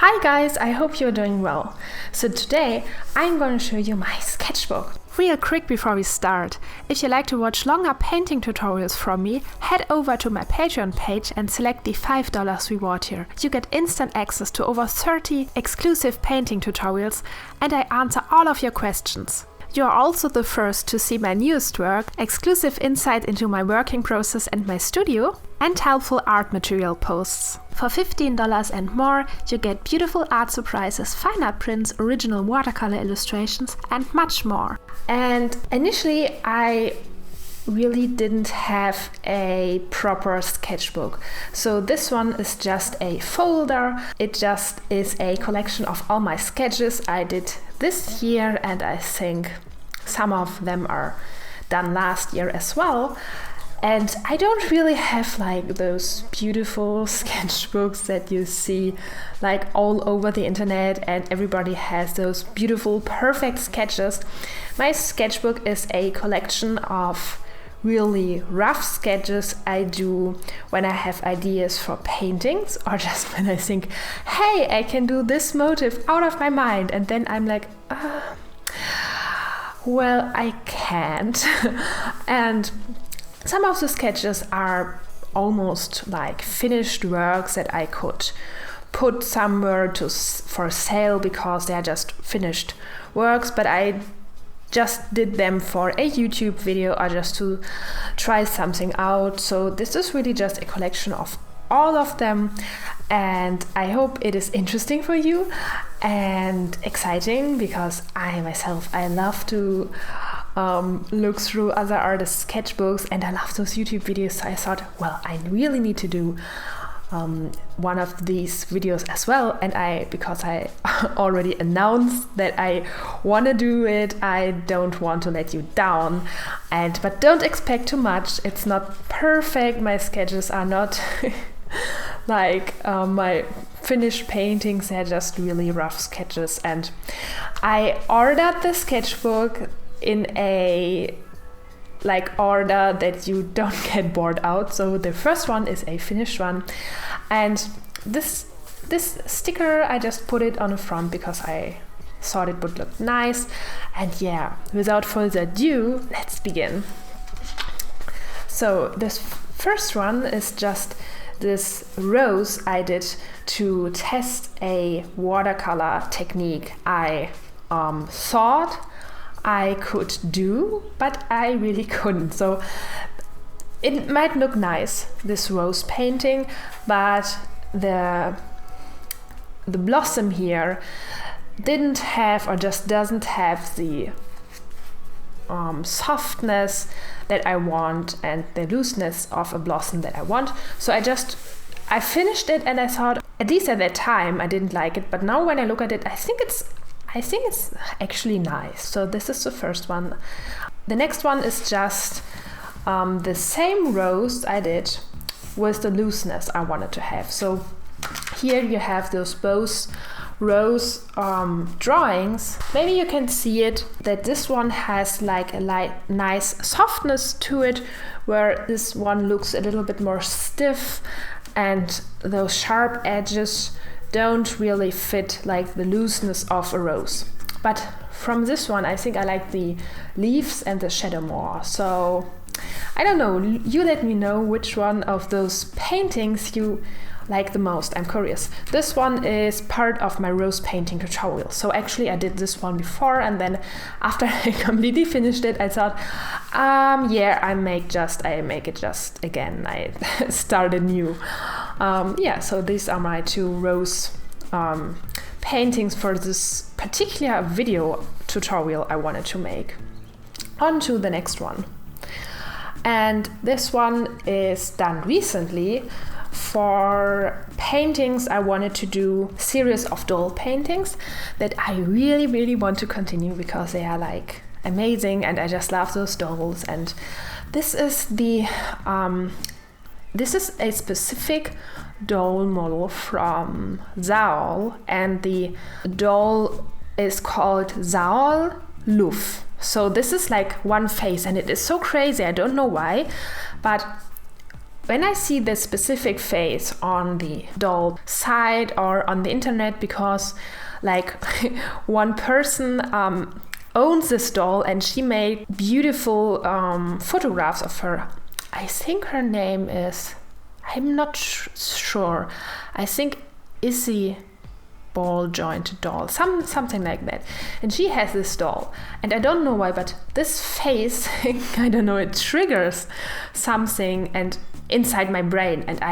Hi guys, I hope you're doing well. So today I'm going to show you my sketchbook. Real quick before we start, if you like to watch longer painting tutorials from me, head over to my Patreon page and select the $5 reward tier. You get instant access to over 30 exclusive painting tutorials and I answer all of your questions. You are also the first to see my newest work, exclusive insight into my working process and my studio, and helpful art material posts. For $15 and more, you get beautiful art surprises, fine art prints, original watercolor illustrations, and much more. And initially, I really didn't have a proper sketchbook. So this one is just a folder. It just is a collection of all my sketches I did this year, and I think some of them are done last year as well. And I don't really have like those beautiful sketchbooks that you see like all over the internet and everybody has those beautiful perfect sketches. My sketchbook is a collection of really rough sketches I do when I have ideas for paintings, or just when I think, hey, I can do this motif out of my mind, and then I'm like, well, I can't. And some of the sketches are almost like finished works that I could put somewhere for sale because they are just finished works, but I just did them for a YouTube video or just to try something out. So this is really just a collection of all of them, and I hope it is interesting for you and exciting, because I love to look through other artists' sketchbooks and I love those YouTube videos. So I thought, well, I really need to do one of these videos as well, and because I already announced that I want to do it, I don't want to let you down. But don't expect too much. It's not perfect. My sketches are not like my finished paintings. They're just really rough sketches, and I ordered the sketchbook in a order that you don't get bored out. So the first one is a finished one, and this sticker I just put it on the front because I thought it would look nice. And yeah, without further ado, let's begin. So this first one is just this rose I did to test a watercolor technique I thought I could do, but I really couldn't. So it might look nice, this rose painting, but the blossom here didn't have, or just doesn't have, the softness that I want and the looseness of a blossom that I want. So I finished it, and I thought, at least at that time I didn't like it, but now when I look at it, I think it's actually nice. So this is the first one. The next one is just the same rose I did with the looseness I wanted to have. So here you have those both rose drawings. Maybe you can see it, that this one has like a nice softness to it, where this one looks a little bit more stiff, and those sharp edges don't really fit like the looseness of a rose. But from this one, I think I like the leaves and the shadow more. So I don't know, you let me know which one of those paintings you like the most. I'm curious. This one is part of my rose painting tutorial. So actually I did this one before, and then after I completely finished it, I thought, yeah, I make it just again. I start anew. Yeah, so these are my two rose paintings for this particular video tutorial I wanted to make. On to the next one. And this one is done recently for paintings I wanted to do, series of doll paintings that I really, really want to continue because they are like amazing and I just love those dolls. And this is a specific doll model from Saul, and the doll is called Saul Luff. So this is like one face, and it is so crazy. I don't know why, but when I see this specific face on the doll site or on the internet, because like one person owns this doll and she made beautiful photographs of her. I think her name is, I'm not sure, I think Issy ball joint doll, something like that. And she has this doll, and I don't know why, but this face, I don't know, it triggers something and inside my brain, and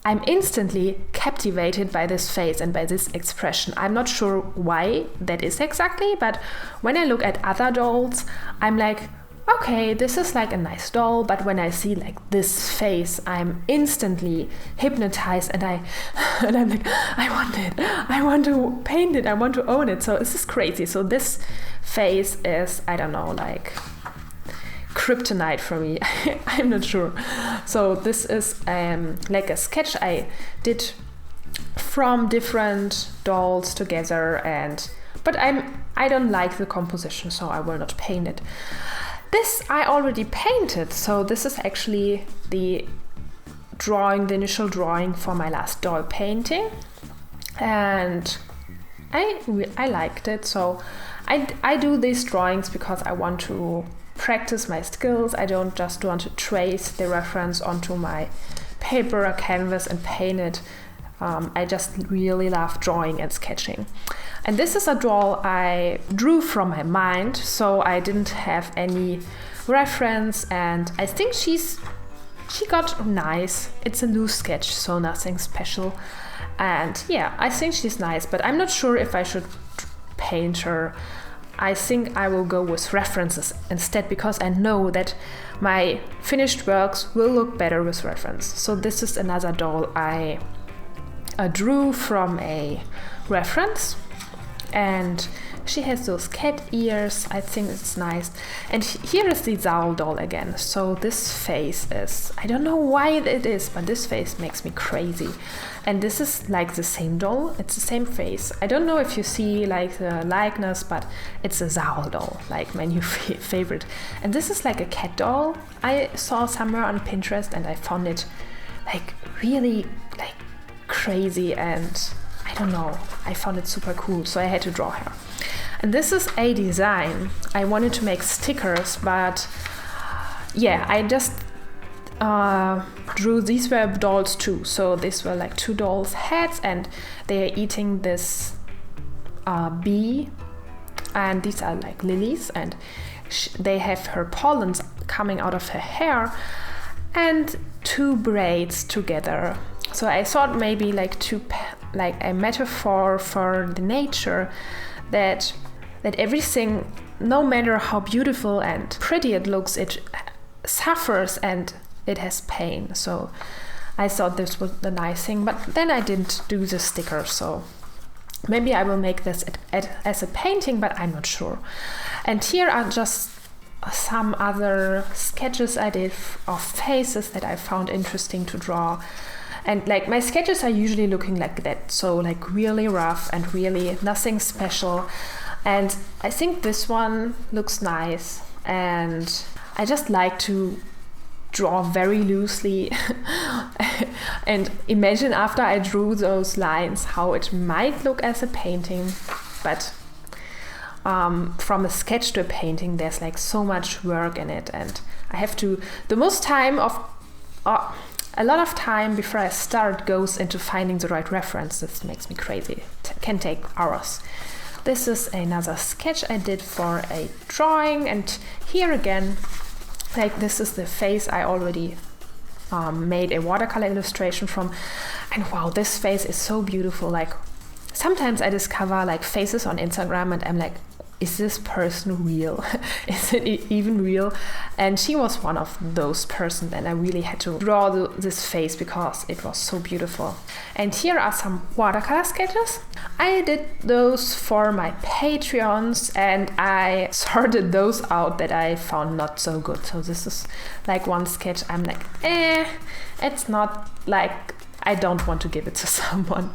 I'm instantly captivated by this face and by this expression. I'm not sure why that is exactly, but when I look at other dolls, I'm like, okay, this is like a nice doll, but when I see like this face, I'm instantly hypnotized, and I'm like, I want it, I want to paint it, I want to own it. So this is crazy. So this face is, I don't know, like kryptonite for me. I'm not sure. So this is like a sketch I did from different dolls together, but I don't like the composition, so I will not paint it. This I already painted, so this is actually the initial drawing for my last doll painting, and I liked it. So I do these drawings because I want to practice my skills. I don't just want to trace the reference onto my paper or canvas and paint it. I just really love drawing and sketching. And this is a doll I drew from my mind, so I didn't have any reference, and I think she got nice. It's a loose sketch, so nothing special. And yeah, I think she's nice, but I'm not sure if I should paint her. I think I will go with references instead, because I know that my finished works will look better with reference. So this is another doll I drew from a reference, and she has those cat ears. I think it's nice. And here is the Zaul doll again. So this face is, I don't know why it is, but this face makes me crazy. And this is like the same doll, it's the same face. I don't know if you see like the likeness, but it's a Zaul doll, like my new favorite. And this is like a cat doll I saw somewhere on Pinterest, and I found it like really like crazy, and I don't know, I found it super cool, so I had to draw her. And this is a design. I wanted to make stickers, but yeah, I just drew, these were dolls too, so these were like two dolls' heads, and they are eating this bee, and these are like lilies, and they have her pollens coming out of her hair, and two braids together. So I thought maybe like a metaphor for the nature, that everything, no matter how beautiful and pretty it looks, it suffers and it has pain. So I thought this was the nice thing, but then I didn't do the sticker, so maybe I will make this as a painting, but I'm not sure. And here are just some other sketches I did of faces that I found interesting to draw. And like my sketches are usually looking like that, so like really rough and really nothing special. And I think this one looks nice, and I just like to draw very loosely and imagine after I drew those lines how it might look as a painting. But from a sketch to a painting, there's like so much work in it, and I have to, a lot of time before I start goes into finding the right reference. This makes me crazy. It can take hours. This is another sketch I did for a drawing, and here again, like this is the face I already made a watercolor illustration from, and wow, this face is so beautiful. Like sometimes I discover like faces on Instagram, and I'm like, is this person real? Is it even real? And she was one of those persons, and I really had to draw this face because it was so beautiful. And here are some watercolor sketches. I did those for my Patreons, and I sorted those out that I found not so good. So this is like one sketch I'm like, it's not like, I don't want to give it to someone.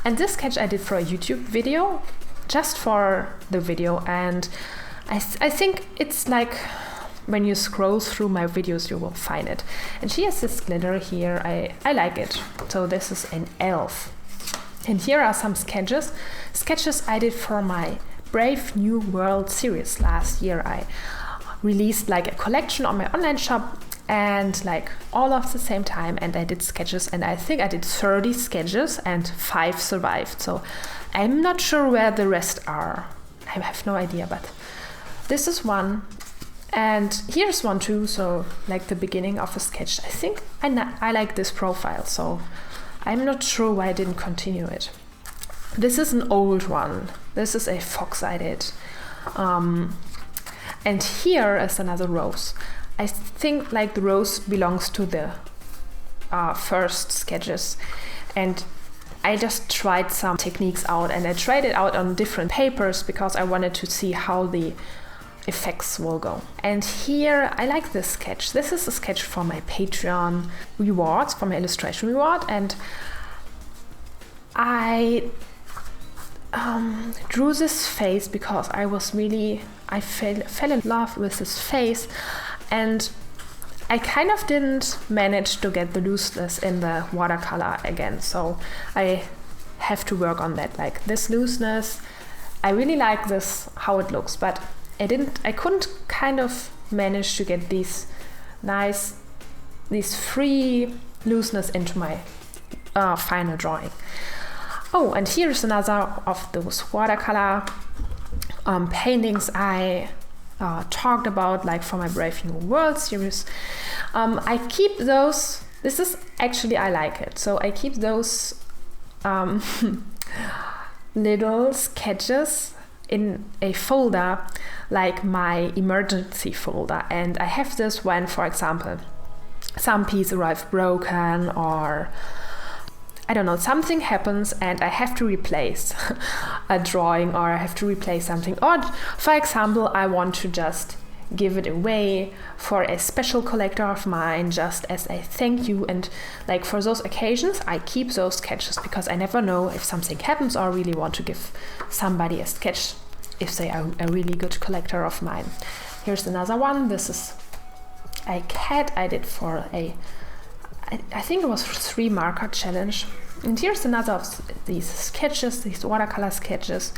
And this sketch I did for a YouTube video, just for the video, and I think it's like when you scroll through my videos, you will find it. And she has this glitter here. I like it. So this is an elf. And here are some sketches I did for my Brave New World series. Last year I released like a collection on my online shop, and like all of the same time, and I did sketches, and I think I did 30 sketches and 5 survived. So I'm not sure where the rest are. I have no idea, but this is one. And here's one too, so like the beginning of a sketch. I think I like this profile, so I'm not sure why I didn't continue it. This is an old one. This is a fox I did. And here is another rose. I think like the rose belongs to the first sketches. And I just tried some techniques out, and I tried it out on different papers because I wanted to see how the effects will go. And here I like this sketch. This is a sketch for my Patreon rewards, for my illustration reward, and I drew this face because I fell in love with this face, and I kind of didn't manage to get the looseness in the watercolor again, so I have to work on that. Like this looseness, I really like this, how it looks, but I couldn't kind of manage to get these free looseness into my final drawing. Oh, and here's another of those watercolor paintings I talked about, like for my Brave New World series. I keep those, this is actually, I like it. So I keep those little sketches in a folder, like my emergency folder. And I have this when, for example, some piece arrived broken, or I don't know, something happens and I have to replace a drawing, or I have to replace something. Or, for example, I want to just give it away for a special collector of mine, just as a thank you. And like for those occasions, I keep those sketches because I never know if something happens, or really want to give somebody a sketch if they are a really good collector of mine. Here's another one. This is a cat I did for I think it was 3 marker challenge. And here's another of these sketches, these watercolor sketches.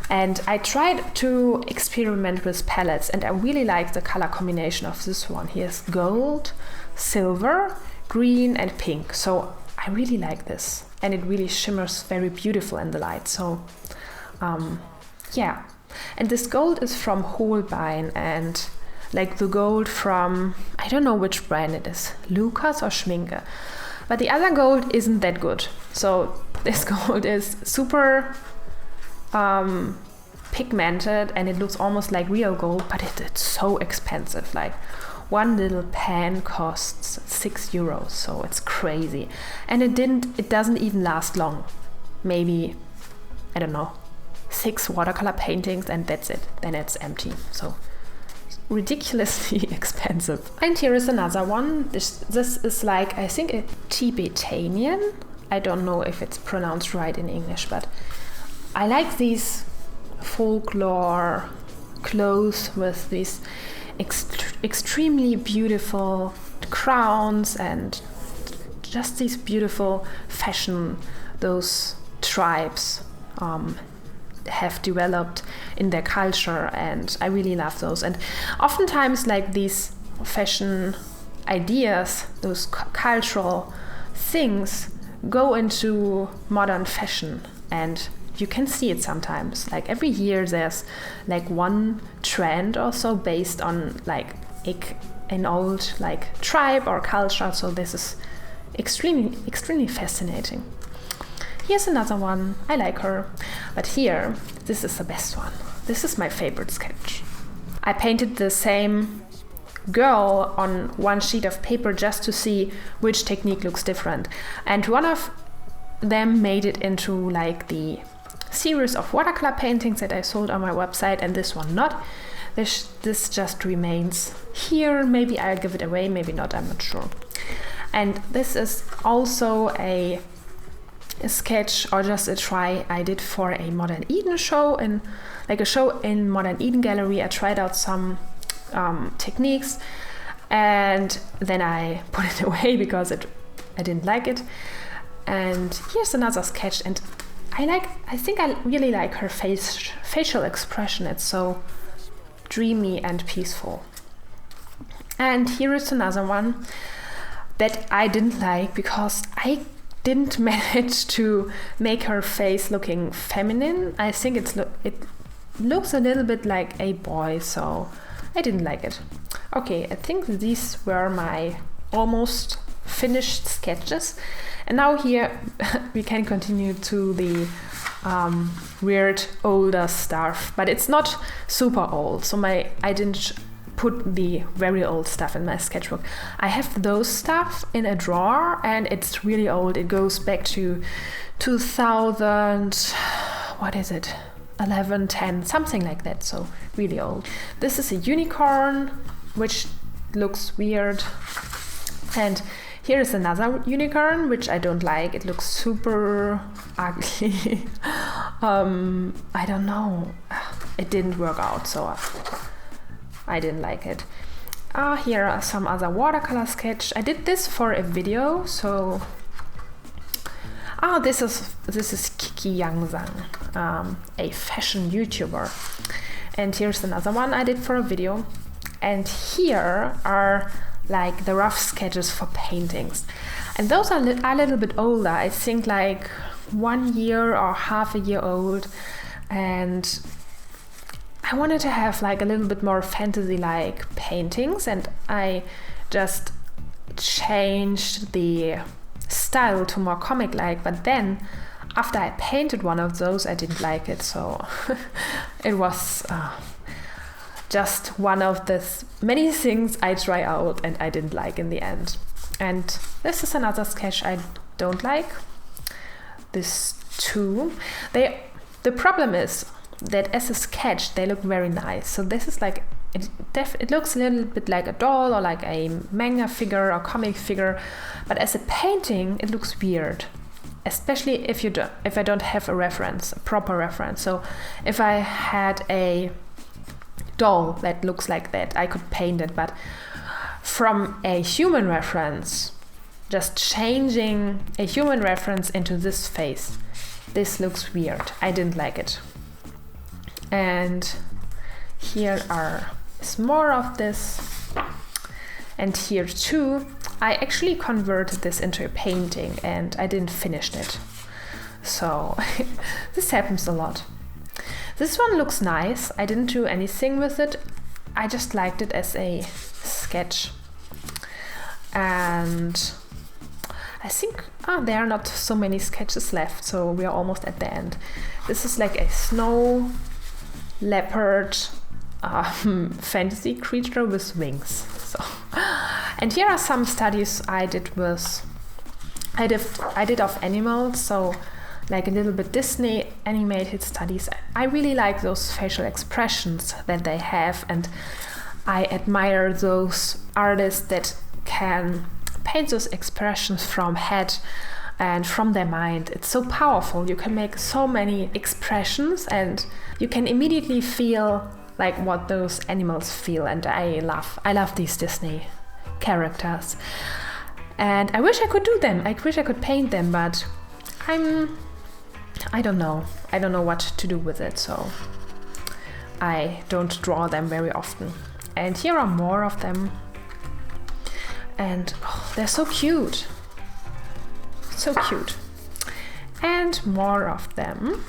And I tried to experiment with palettes, and I really like the color combination of this one. Here's gold, silver, green, and pink. So I really like this, and it really shimmers very beautiful in the light. So yeah. And this gold is from Holbein, and like the gold from, I don't know which brand it is, Lukas or Schmincke. But the other gold isn't that good. So this gold is super pigmented, and it looks almost like real gold, but it's so expensive. Like one little pan costs €6, so it's crazy. And it doesn't even last long. Maybe, I don't know, 6 watercolor paintings, and that's it. Then it's empty. So ridiculously expensive. And here is another one. This is like, I think, a Tibetan. I don't know if it's pronounced right in English, but I like these folklore clothes with these extremely beautiful crowns, and just these beautiful fashion those tribes have developed in their culture, and I really love those. And oftentimes, like, these fashion ideas, those cultural things go into modern fashion, and you can see it sometimes. Like every year there's like one trend or so based on like an old like tribe or culture. So this is extremely fascinating. Here's another one. I like her. But here, this is the best one. This is my favorite sketch. I painted the same girl on one sheet of paper just to see which technique looks different. And one of them made it into like the series of watercolor paintings that I sold on my website, and this one not. This just remains here. Maybe I'll give it away, maybe not, I'm not sure. And this is also a sketch, or just a try I did for a Modern Eden show, in like a show in Modern Eden Gallery. I tried out some techniques, and then I put it away because I didn't like it. And here's another sketch, and I think I really like her facial expression. It's so dreamy and peaceful. And here is another one that I didn't like because I didn't manage to make her face looking feminine. I think it looks a little bit like a boy, so I didn't like it. Okay, I think these were my almost finished sketches. And now here we can continue to the weird older stuff, but it's not super old, so I didn't put the very old stuff in my sketchbook. I have those stuff in a drawer, and it's really old. It goes back to 2000, what is it, 11, 10, something like that, so really old. This is a unicorn, which looks weird, and here is another unicorn, which I don't like. It looks super ugly. I don't know. It didn't work out, so I didn't like it. Here are some other watercolor sketch. I did this for a video, so this is Kiki Yangzang, a fashion YouTuber. And here's another one I did for a video. And here are like the rough sketches for paintings, and those are a little bit older. I think like 1 year or half a year old, and I wanted to have like a little bit more fantasy-like paintings, and I just changed the style to more comic-like. But then after I painted one of those, I didn't like it, so it was just one of the many things I try out and I didn't like in the end. And this is another sketch I don't like. This too. The problem is that as a sketch they look very nice. So this is like it looks a little bit like a doll or like a manga figure or comic figure, but as a painting it looks weird. Especially if I don't have a proper reference. So if I had a doll that looks like that, I could paint it, but from a human reference, just changing a human reference into this face, this looks weird. I didn't like it. And here is more of this, and here too. I actually converted this into a painting and I didn't finish it, so this happens a lot. This one looks nice. I didn't do anything with it. I just liked it as a sketch. And I think there are not so many sketches left, so we are almost at the end. This is like a snow leopard fantasy creature with wings. So, and here are some studies I did of animals, so like a little bit Disney animated studies. I really like those facial expressions that they have, and I admire those artists that can paint those expressions from head and from their mind. It's so powerful. You can make so many expressions and you can immediately feel like what those animals feel, and I love these Disney characters. And I wish I could do them. I wish I could paint them, but I don't know. I don't know what to do with it, so I don't draw them very often. And here are more of them. And they're so cute. So cute. And more of them.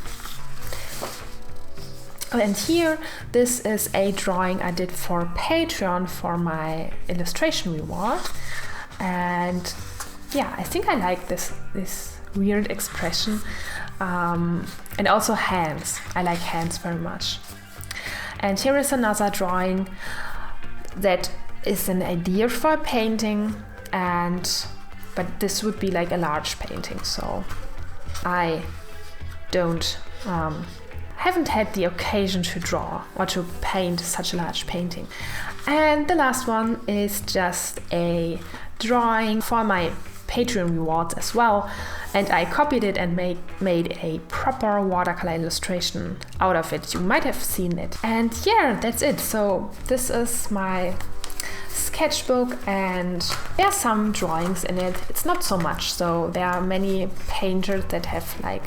And here, this is a drawing I did for Patreon for my illustration reward. And yeah, I think I like this weird expression. And also hands. I like hands very much. And here is another drawing that is an idea for a painting, but this would be like a large painting, so I haven't had the occasion to draw or to paint such a large painting. And the last one is just a drawing for my Patreon rewards as well, and I copied it and made a proper watercolor illustration out of it. You might have seen it. And yeah, that's it. So this is my sketchbook, and there are some drawings in it. It's not so much, so there are many painters that have like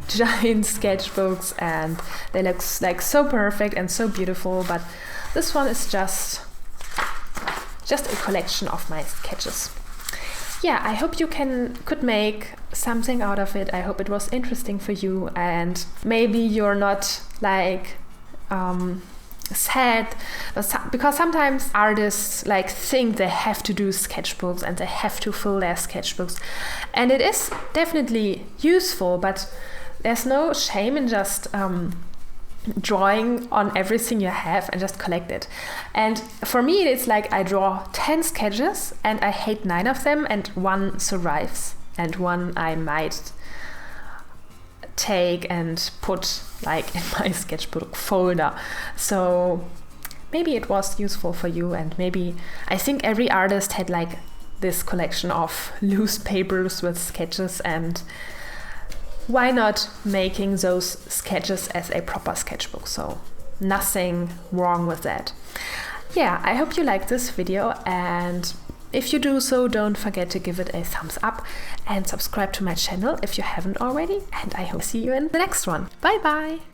giant sketchbooks and they look like so perfect and so beautiful, but this one is just a collection of my sketches. Yeah, I hope you could make something out of it. I hope it was interesting for you, and maybe you're not like sad, because sometimes artists like think they have to do sketchbooks and they have to fill their sketchbooks, and it is definitely useful, but there's no shame in just drawing on everything you have and just collect it. And for me, it's like I draw 10 sketches and I hate 9 of them, and 1 survives, and 1 I might take and put like in my sketchbook folder. So maybe it was useful for you, and maybe I think every artist had like this collection of loose papers with sketches, and why not making those sketches as a proper sketchbook? So nothing wrong with that. Yeah, I hope you liked this video, and if you do so, don't forget to give it a thumbs up and subscribe to my channel if you haven't already, and I hope to see you in the next one. Bye bye!